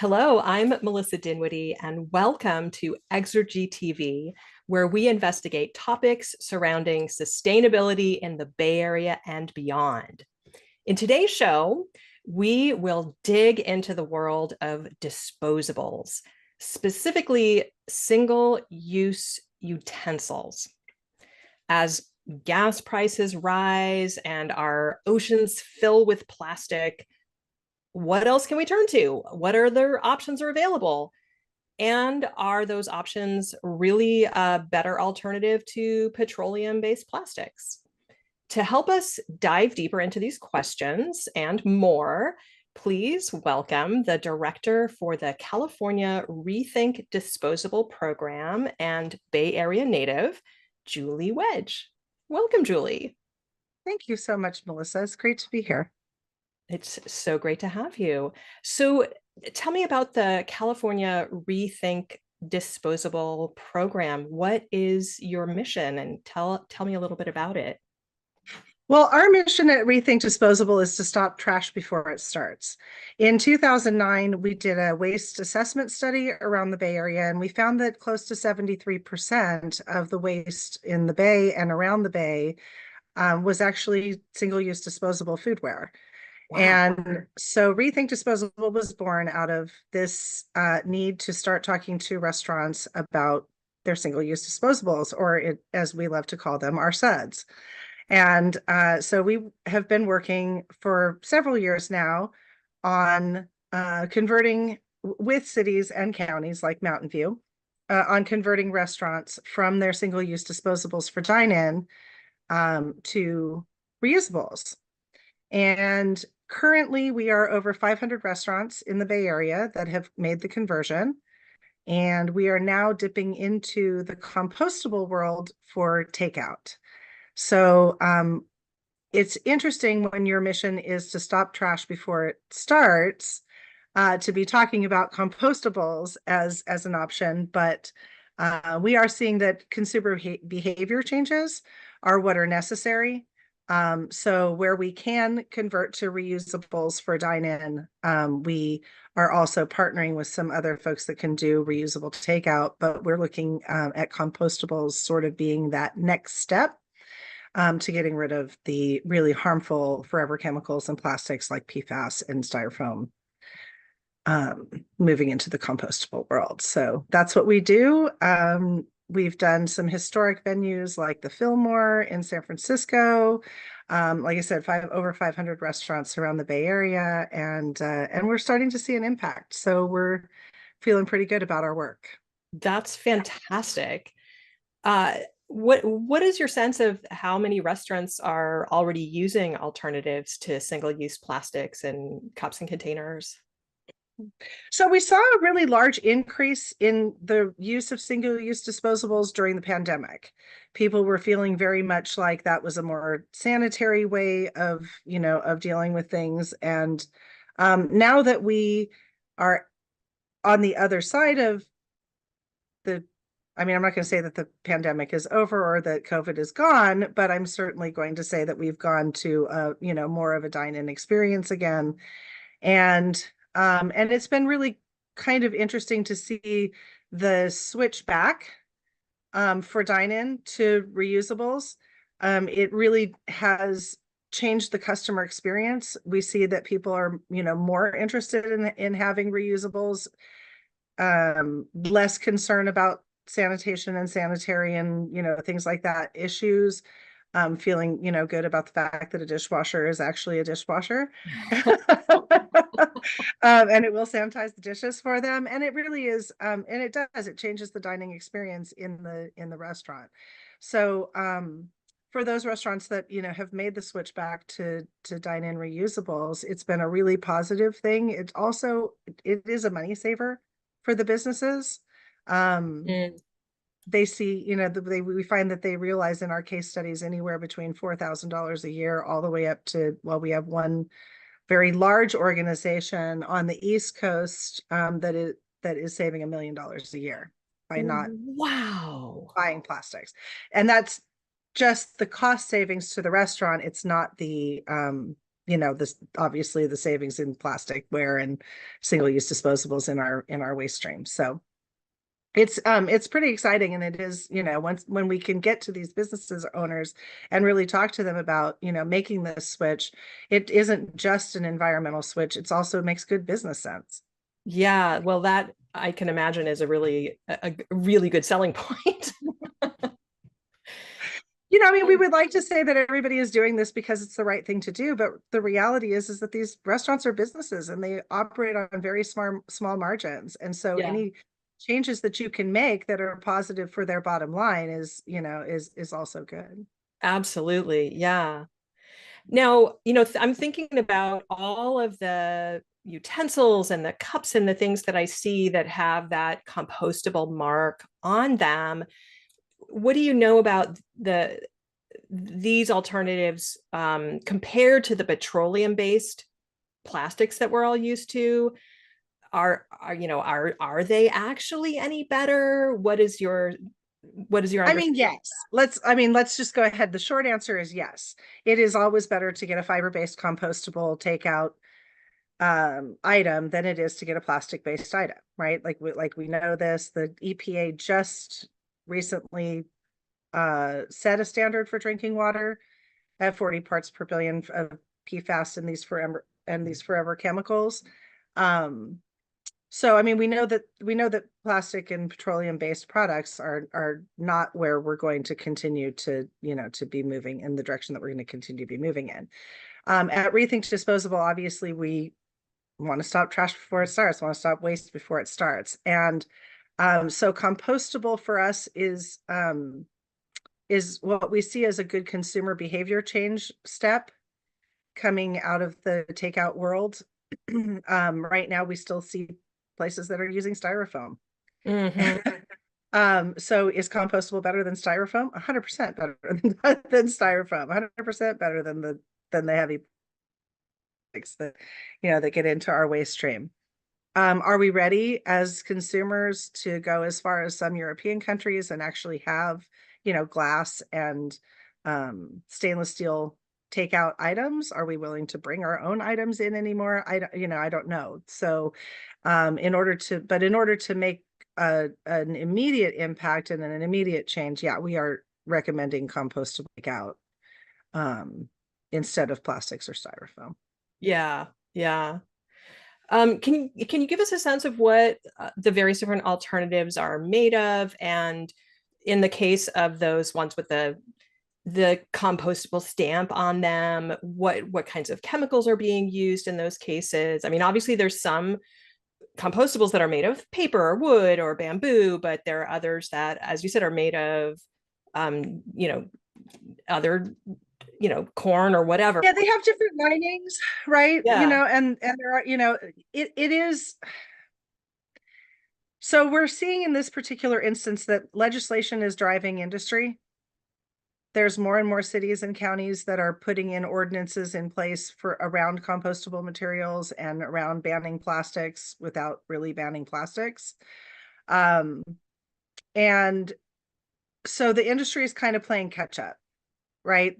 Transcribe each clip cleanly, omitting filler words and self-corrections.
Hello, I'm Melissa Dinwiddie, and welcome to Exergy TV, where we investigate topics surrounding sustainability in the Bay Area and beyond. In today's show, we will dig into the world of disposables, specifically single-use utensils. As gas prices rise and our oceans fill with plastic, what else can we turn to? What other options are available? And are those options really a better alternative to petroleum-based plastics? To help us dive deeper into these questions and more, please welcome the director for the California ReThink Disposable Program and Bay Area native, Julie Wedge. Welcome, Julie. Thank you so much, Melissa. It's great to be here. It's so great to have you. So tell me about the California ReThink Disposable Program. What is your mission? And tell me a little bit about it. Well, our mission at ReThink Disposable is to stop trash before it starts. In 2009, we did a waste assessment study around the Bay Area, and we found that close to 73% of the waste in the Bay and around the Bay was actually single-use disposable foodware. Wow. And so ReThink Disposable was born out of this need to start talking to restaurants about their single-use disposables, or as we love to call them, our suds. And so we have been working for several years now on converting with cities and counties like Mountain View on converting restaurants from their single-use disposables for dine-in to reusables. And currently we are over 500 restaurants in the Bay Area that have made the conversion. And we are now dipping into the compostable world for takeout. So it's interesting when your mission is to stop trash before it starts, to be talking about compostables as an option, but we are seeing that consumer behavior changes are what are necessary. So where we can convert to reusables for dine-in, we are also partnering with some other folks that can do reusable takeout, but we're looking at compostables sort of being that next step to getting rid of the really harmful forever chemicals and plastics like PFAS and styrofoam, moving into the compostable world. So that's what we do. We've done some historic venues like the Fillmore in San Francisco. Like I said, over 500 restaurants around the Bay Area, and we're starting to see an impact. So we're feeling pretty good about our work. That's fantastic. What is your sense of how many restaurants are already using alternatives to single-use plastics and cups and containers? So we saw a really large increase in the use of single-use disposables during the pandemic. People were feeling very much like that was a more sanitary way of dealing with things. And now that we are on the other side of I'm not going to say that the pandemic is over or that COVID is gone, but I'm certainly going to say that we've gone to more of a dine-in experience again. And it's been really kind of interesting to see the switch back for dine-in to reusables. It really has changed the customer experience. We see that people are, more interested in having reusables, less concern about sanitation and sanitary and, things like that issues. Feeling, good about the fact that a dishwasher is actually a dishwasher. And it will sanitize the dishes for them. And it really is, and it changes the dining experience in the restaurant. So for those restaurants that, have made the switch back to dine-in reusables, it's been a really positive thing. It is a money saver for the businesses. They see, we find that they realize in our case studies anywhere between $4,000 a year all the way up to, well, we have one very large organization on the East Coast that is saving $1 million a year by not buying plastics. And that's just the cost savings to the restaurant. It's not the this obviously the savings in plasticware and single-use disposables in our waste stream. So it's pretty exciting, and it is, when we can get to these businesses owners and really talk to them about, making this switch, it isn't just an environmental switch, it's also makes good business sense. Yeah, well, that I can imagine is a really good selling point. I mean, we would like to say that everybody is doing this because it's the right thing to do, but the reality is that these restaurants are businesses and they operate on very small margins. And so Yeah, any changes that you can make that are positive for their bottom line is also good. absolutely. Yeah. Now, I'm thinking about all of the utensils and the cups and the things that I see that have that compostable mark on them. What do you know about these alternatives compared to the petroleum-based plastics that we're all used to? Are they actually any better? What is your I mean, understanding? yes. Let's just go ahead. The short answer is yes. It is always better to get a fiber-based compostable takeout item than it is to get a plastic-based item, right? Like we know this. The EPA just recently set a standard for drinking water at 40 parts per billion of PFAS and these forever chemicals. So I mean, we know that plastic and petroleum-based products are not where we're going to continue to be moving in the direction that we're going to continue to be moving in. At Rethink Disposable, obviously, we want to stop trash before it starts, want to stop waste before it starts. And so compostable for us is what we see as a good consumer behavior change step coming out of the takeout world. Right now, we still see places that are using styrofoam. Mhm. So is compostable better than styrofoam? 100% better than styrofoam. 100% better than the heavy plastics that get into our waste stream. Are we ready as consumers to go as far as some European countries and actually have, glass and stainless steel takeout items? Are we willing to bring our own items in anymore? I don't know. So, in order to make an immediate impact and an immediate change, yeah, we are recommending compostable takeout instead of plastics or styrofoam. Yeah, yeah. Can you give us a sense of what the various different alternatives are made of, and in the case of those ones with the compostable stamp on them, what kinds of chemicals are being used in those cases? I mean, obviously there's some compostables that are made of paper or wood or bamboo, but there are others that, as you said, are made of um, you know, other, corn or whatever. Yeah, they have different linings, right? Yeah. And there are, it is. So we're seeing in this particular instance that legislation is driving industry. There's more and more cities and counties that are putting in ordinances in place for around compostable materials and around banning plastics without really banning plastics. Um, and so the industry is kind of playing catch up, right?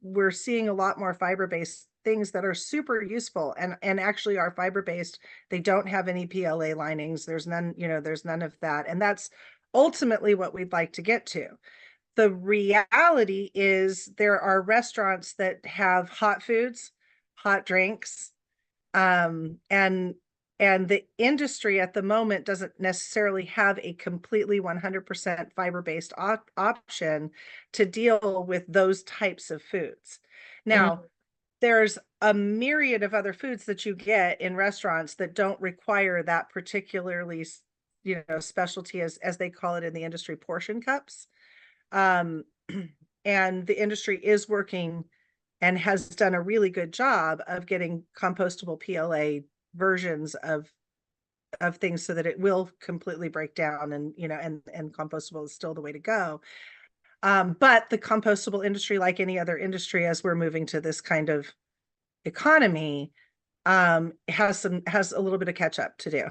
We're seeing a lot more fiber-based things that are super useful and actually are fiber-based. They don't have any PLA linings. There's none of that. And that's ultimately what we'd like to get to. The reality is there are restaurants that have hot foods, hot drinks, and the industry at the moment doesn't necessarily have a completely 100% fiber-based option to deal with those types of foods. Now, there's a myriad of other foods that you get in restaurants that don't require that particularly, specialty, as they call it in the industry, portion cups. Um, and the industry is working and has done a really good job of getting compostable PLA versions of things so that it will completely break down, and and compostable is still the way to go. But the compostable industry, like any other industry, as we're moving to this kind of economy, has a little bit of catch up to do.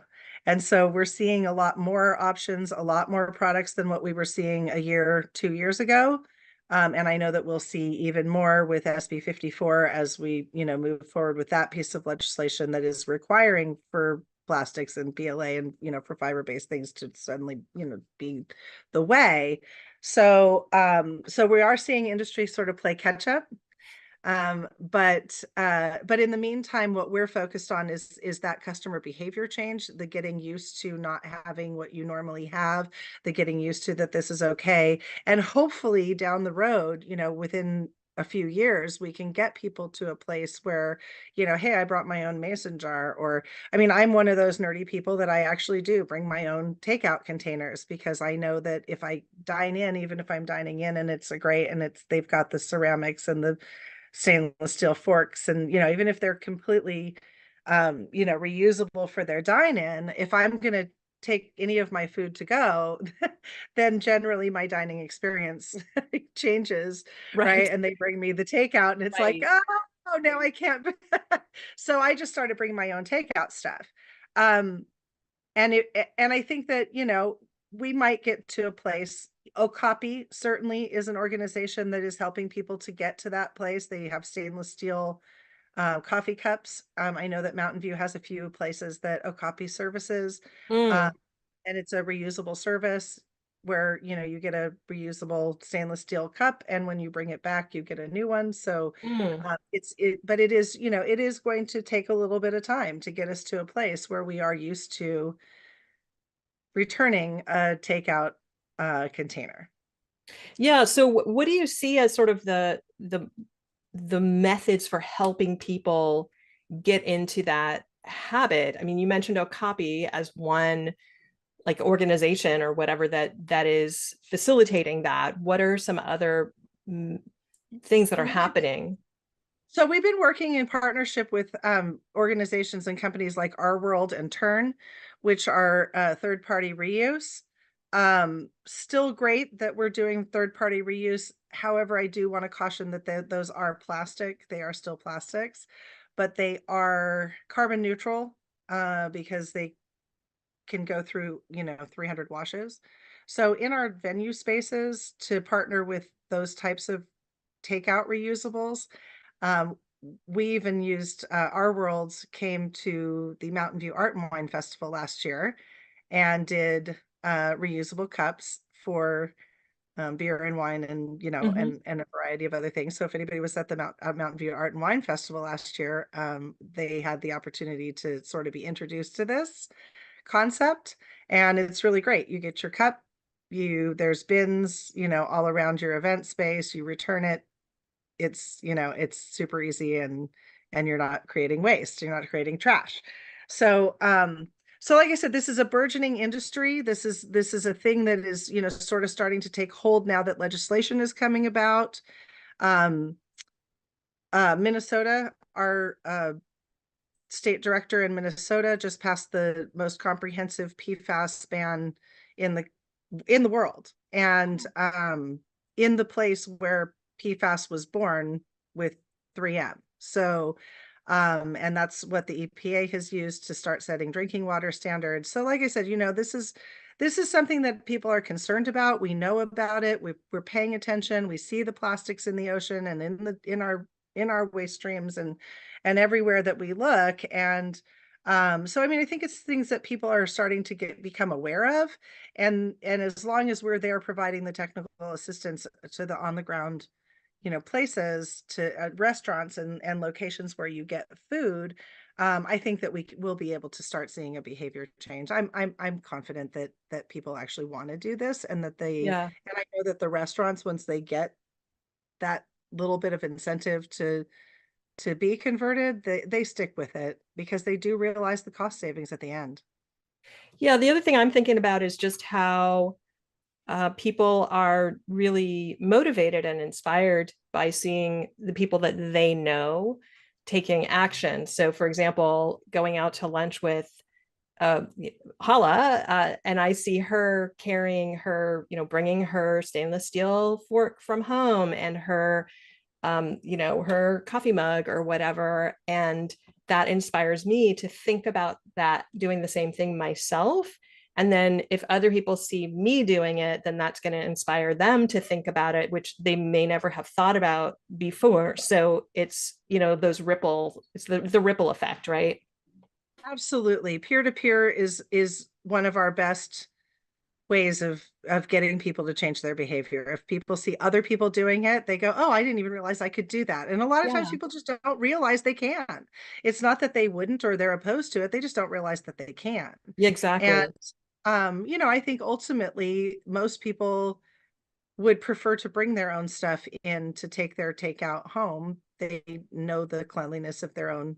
And so we're seeing a lot more options, a lot more products than what we were seeing a year, 2 years ago. And I know that we'll see even more with SB 54 as we, move forward with that piece of legislation that is requiring for plastics and PLA and, for fiber-based things to suddenly, be the way. So we are seeing industry sort of play catch up. But in the meantime, what we're focused on is that customer behavior change, the getting used to not having what you normally have, the getting used to that this is okay. And hopefully down the road, within a few years, we can get people to a place where, hey, I brought my own mason jar, or I mean, I'm one of those nerdy people that I actually do bring my own takeout containers because I know that if I dine in, even if I'm dining in and it's a great and they've got the ceramics and the stainless steel forks, and even if they're completely reusable for their dine-in, if I'm going to take any of my food to go, then generally my dining experience changes, Right. right? And they bring me the takeout and it's like, Right. oh, now I can't. So I just started bringing my own takeout stuff. um and I think that, we might get to a place. Okapi certainly is an organization that is helping people to get to that place. They have stainless steel coffee cups. I know that Mountain View has a few places that Okapi services, uh, Mm, and it's a reusable service where, you get a reusable stainless steel cup, and when you bring it back, you get a new one. So mm. but it is, it is going to take a little bit of time to get us to a place where we are used to returning a takeout container. Yeah. So what do you see as sort of the methods for helping people get into that habit? I mean, you mentioned Okapi as one like organization or whatever that is facilitating that. What are some other mm, things that are happening? So we've been working in partnership with organizations and companies like Our World and Turn, which are third-party reuse. Still great that we're doing third-party reuse. However, I do want to caution that those are plastic. They are still plastics, but they are carbon neutral because they can go through, 300 washes. So in our venue spaces, to partner with those types of takeout reusables, um, we even used Our Worlds came to the Mountain View Art and Wine Festival last year and did reusable cups for beer and wine, and Mhm. and a variety of other things. So if anybody was at the Mountain View Art and Wine Festival last year, they had the opportunity to sort of be introduced to this concept, and it's really great. You get your cup, there's bins, all around your event space, you return it. It's super easy, and you're not creating waste, you're not creating trash. So like I said, this is a burgeoning industry. This is a thing that is, sort of starting to take hold now that legislation is coming about. um Minnesota, our state director in Minnesota just passed the most comprehensive PFAS ban in the world, and in the place where PFAS was born with 3M. So and that's what the EPA has used to start setting drinking water standards. So like I said, this is something that people are concerned about. We know about it. We're paying attention. We see the plastics in the ocean and in our waste streams, and everywhere that we look. And so I mean, I think it's things that people are starting to become aware of, and as long as we're there providing the technical assistance to the on the ground, places, to restaurants and locations where you get food, I think that we will be able to start seeing a behavior change. I'm confident that people actually want to do this, and Yeah. I know that the restaurants, once they get that little bit of incentive to be converted, they stick with it because they do realize the cost savings at the end. Yeah. The other thing I'm thinking about is just how people are really motivated and inspired by seeing the people that they know taking action. So, for example, going out to lunch with uh, Hala, and I see her carrying her, bringing her stainless steel fork from home and her her coffee mug or whatever. And that inspires me to think about that, doing the same thing myself. And then if other people see me doing it, then that's going to inspire them to think about it, which they may never have thought about before. So it's, those it's the ripple effect, right? Absolutely. Peer-to-peer is one of our best ways of getting people to change their behavior. If people see other people doing it, they go, "Oh, I didn't even realize I could do that." And a lot of times Yeah. people just don't realize they can. It's not that they wouldn't or they're opposed to it. They just don't realize that they can. Yeah, exactly. And I think ultimately most people would prefer to bring their own stuff in to take their takeout home. They know the cleanliness of their own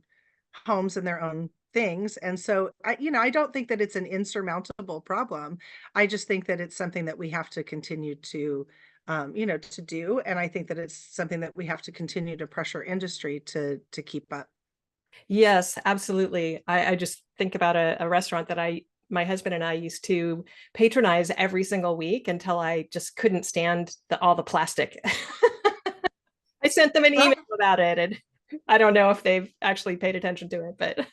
homes and their own things. And so I don't think that it's an insurmountable problem. I just think that it's something that we have to continue to do. And I think that it's something that we have to continue to pressure industry to keep up. Yes, absolutely. I just think about a restaurant that my husband and I used to patronize every single week until I just couldn't stand all the plastic. I sent them an Well, email about it, and I don't know if they've actually paid attention to it, but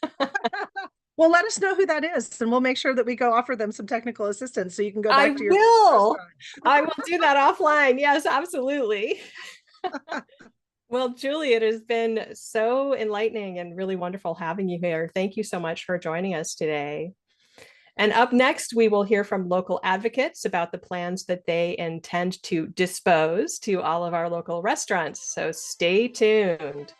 well, let us know who that is, and we'll make sure that we go offer them some technical assistance so you can go I back to your will. restaurant. I will do that offline. Yes, absolutely. Well, Julie, it has been so enlightening and really wonderful having you here. Thank you so much for joining us today. And up next, we will hear from local advocates about the plans that they intend to dispose to all of our local restaurants. So stay tuned.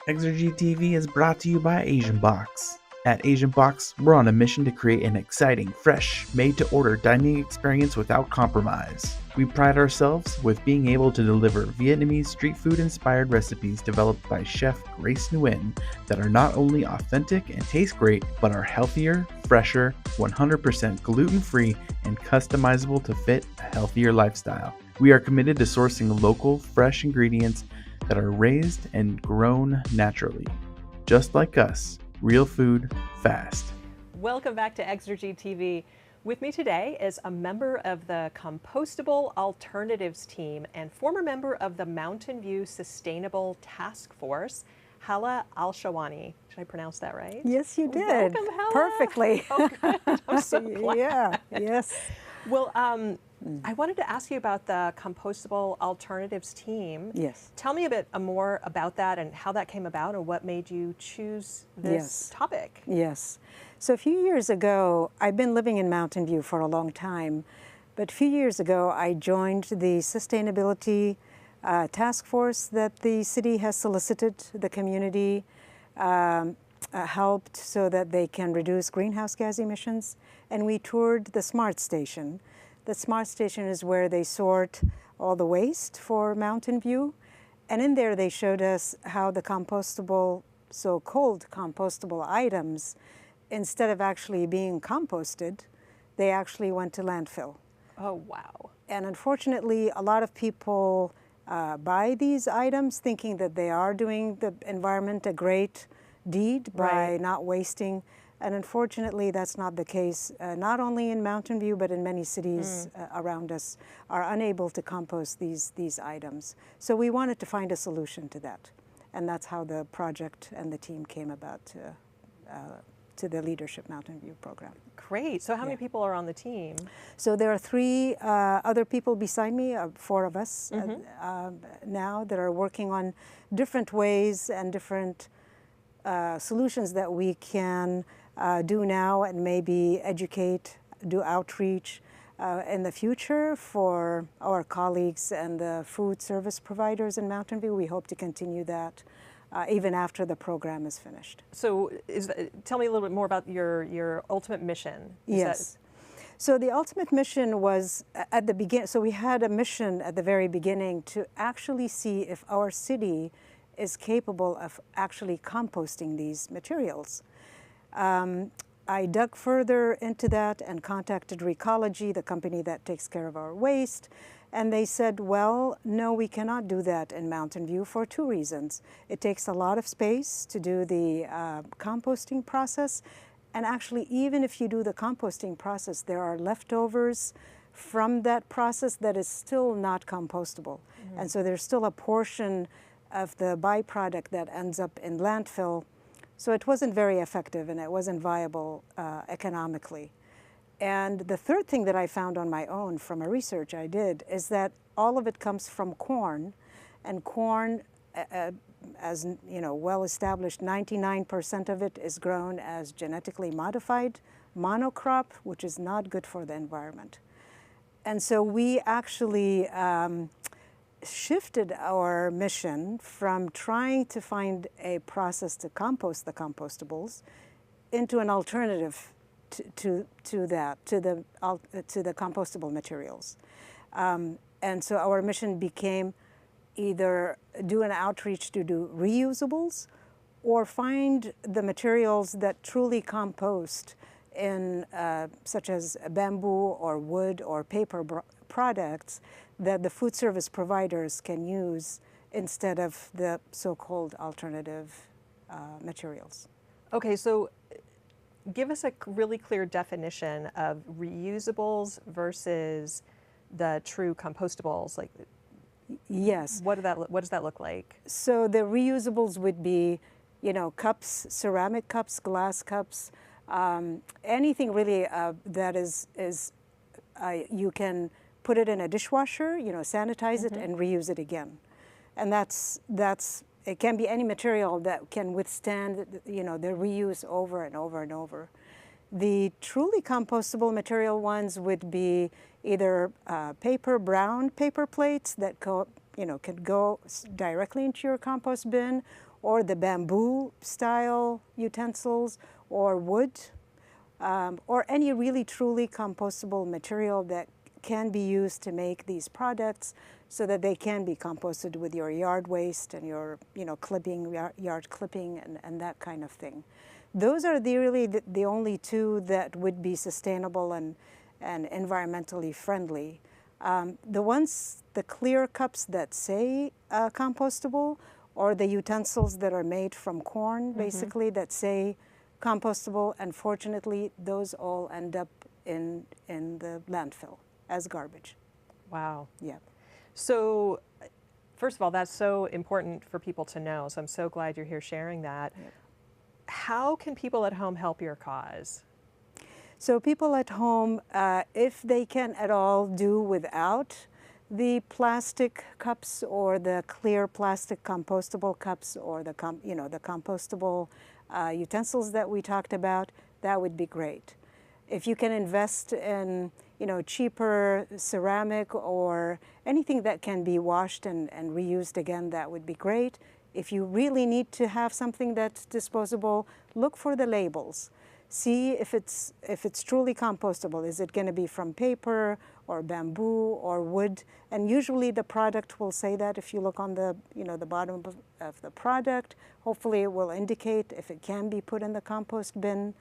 Exergy TV is brought to you by Asian Box. At Asian Box, we're on a mission to create an exciting, fresh, made-to-order dining experience without compromise. We pride ourselves with being able to deliver Vietnamese street food-inspired recipes developed by Chef Grace Nguyen that are not only authentic and taste great, but are healthier, fresher, 100% gluten-free, and customizable to fit a healthier lifestyle. We are committed to sourcing local, fresh ingredients that are raised and grown naturally. Just like us, real food, fast. Welcome back to Exergy TV. With me today is a member of the Compostable Alternatives team and former member of the Mountain View Sustainable Task Force, Hala Alshahwany. Did I pronounce that right? Yes, you did. Welcome, Hala. Perfectly. Oh, good. I'm so glad. Yeah, yes. Well, I wanted to ask you about the Compostable Alternatives team. Yes. Tell me a bit more about that and how that came about and what made you choose this topic. Yes. So a few years ago, I've been living in Mountain View for a long time, but a few years ago, I joined the sustainability task force that the city has solicited the community helped so that they can reduce greenhouse gas emissions. And we toured the Smart Station. The Smart Station is where they sort all the waste for Mountain View. And in there, they showed us how the compostable, so-called compostable items, instead of actually being composted, they actually went to landfill. Oh, wow. And unfortunately, a lot of people buy these items thinking that they are doing the environment a great deed by not wasting. And unfortunately, that's not the case, not only in Mountain View, but in many cities around us are unable to compost these items. So we wanted to find a solution to that. And that's how the project and the team came about to the Leadership Mountain View program. Great. So how many people are on the team? So there are 3 other people beside me, 4 of us now that are working on different ways and different solutions that we can do now and maybe educate, do outreach in the future for our colleagues and the food service providers in Mountain View. We hope to continue that even after the program is finished. So tell me a little bit more about your ultimate mission. Yes. So the ultimate mission was at the beginning, so we had a mission at the very beginning to actually see if our city is capable of actually composting these materials. I dug further into that and contacted Recology, the company that takes care of our waste, and they said, well, no, we cannot do that in Mountain View for 2 reasons. It takes a lot of space to do the composting process, and actually, even if you do the composting process, there are leftovers from that process that is still not compostable. And so there's still a portion of the byproduct that ends up in landfill. So it wasn't very effective and it wasn't viable economically. And the third thing that I found on my own from a research I did is that all of it comes from corn, and corn, as you know, well established, 99% of it is grown as genetically modified monocrop, which is not good for the environment. And so we actually shifted our mission from trying to find a process to compost the compostables into an alternative to the compostable materials. And so our mission became either do an outreach to do reusables or find the materials that truly compost in such as bamboo or wood or paper products that the food service providers can use instead of the so-called alternative materials. Okay, so give us a really clear definition of reusables versus the true compostables. Like, yes, what does that look like? So the reusables would be, you know, cups, ceramic cups, glass cups, anything really that is you can put it in a dishwasher, you know, sanitize it and reuse it again, and that's it can be any material that can withstand, you know, the reuse over and over and over. The truly compostable material ones would be either brown paper plates that can go directly into your compost bin, or the bamboo style utensils, or wood, or any really truly compostable material that can be used to make these products so that they can be composted with your yard waste and your, you know, clipping, yard clipping and that kind of thing. Those are really the only two that would be sustainable and environmentally friendly. The clear cups that say compostable, or the utensils that are made from corn, basically, that say compostable, unfortunately, those all end up in the landfill as garbage. Wow. Yeah. So, first of all, that's so important for people to know. So I'm so glad you're here sharing that. Yeah. How can people at home help your cause? So people at home, if they can at all do without the plastic cups or the clear plastic compostable cups or the compostable utensils that we talked about, that would be great. If you can invest in, you know, cheaper ceramic or anything that can be washed and reused again, that would be great. If you really need to have something that's disposable, look for the labels. See if it's truly compostable. Is it going to be from paper or bamboo or wood? And usually the product will say that. If you look on the, you know, the bottom of the product, hopefully it will indicate if it can be put in the compost bin.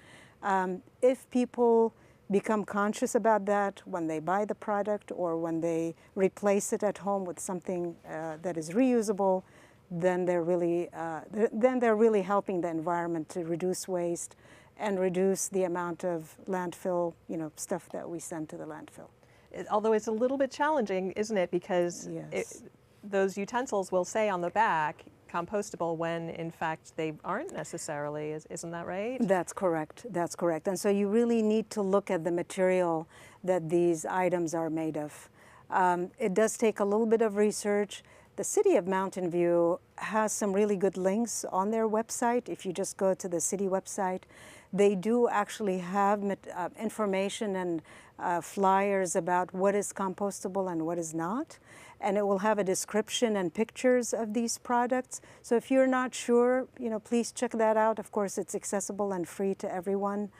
If people become conscious about that when they buy the product or when they replace it at home with something that is reusable, then they're really helping the environment to reduce waste and reduce the amount of landfill, you know, stuff that we send to the landfill. Although it's a little bit challenging, isn't it? Because yes. Those utensils will say on the back compostable when in fact they aren't necessarily. Isn't that right? That's correct. That's correct. And so you really need to look at the material that these items are made of. It does take a little bit of research. The city of Mountain View has some really good links on their website. If you just go to the city website, they do actually have information and flyers about what is compostable and what is not. And it will have a description and pictures of these products. So if you're not sure, you know, please check that out. Of course, it's accessible and free to everyone.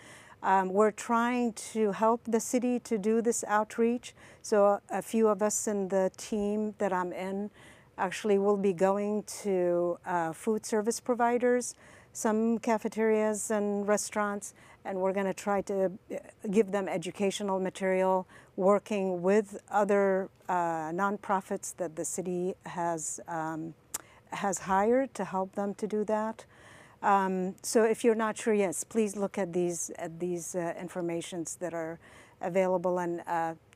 We're trying to help the city to do this outreach. So a few of us in the team that I'm in actually will be going to food service providers, some cafeterias and restaurants, and we're going to try to give them educational material, working with other nonprofits that the city has hired to help them to do that. So if you're not sure, yes, please look at these informations that are available, and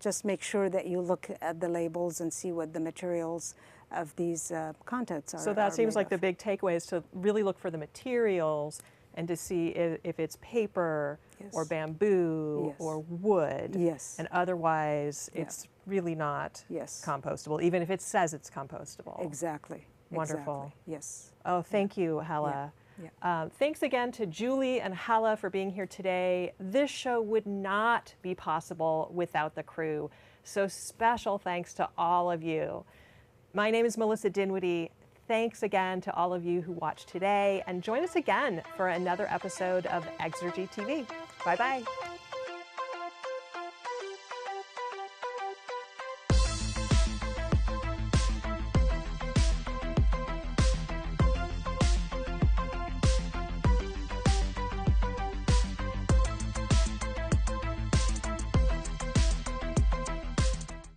just make sure that you look at the labels and see what the materials of these contents are. So that seems like the big takeaway is to really look for the materials and to see if it's paper or Yes. bamboo Yes. or wood. Yes. And otherwise, Yeah. it's really not Yes. compostable, even if it says it's compostable. Exactly. Wonderful. Exactly. Yes. Oh, thank you, Hala. Yeah. Thanks again to Julie and Hala for being here today. This show would not be possible without the crew. So special thanks to all of you. My name is Melissa Dinwiddie. Thanks again to all of you who watched today, and join us again for another episode of Exergy TV. Bye-bye.